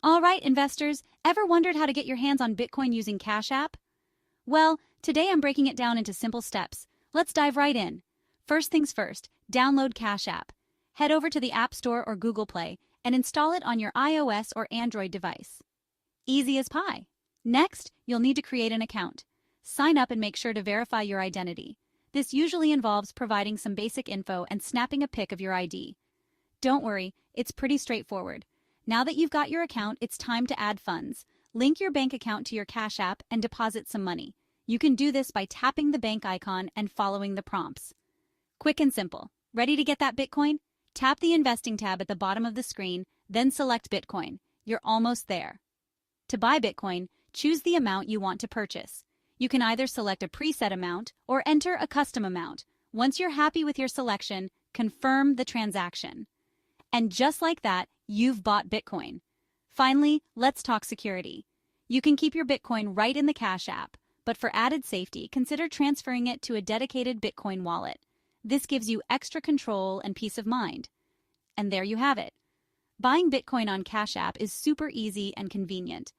All right, investors, ever wondered how to get your hands on Bitcoin using Cash App? Well, today I'm breaking it down into simple steps. Let's dive right in. First things first, download Cash App. Head over to the App Store or Google Play and install it on your iOS or Android device. Easy as pie. Next, you'll need to create an account. Sign up and make sure to verify your identity. This usually involves providing some basic info and snapping a pic of your ID. Don't worry, it's pretty straightforward. Now that you've got your account, it's time to add funds. Link your bank account to your Cash App and deposit some money. You can do this by tapping the bank icon and following the prompts. Quick and simple. Ready to get that Bitcoin? Tap the Investing tab at the bottom of the screen, then select Bitcoin. You're almost there. To buy Bitcoin, choose the amount you want to purchase. You can either select a preset amount or enter a custom amount. Once you're happy with your selection, confirm the transaction. And just like that, you've bought Bitcoin. Finally, let's talk security. You can keep your Bitcoin right in the Cash App, but for added safety, consider transferring it to a dedicated Bitcoin wallet. This gives you extra control and peace of mind. And there you have it. Buying Bitcoin on Cash App is super easy and convenient.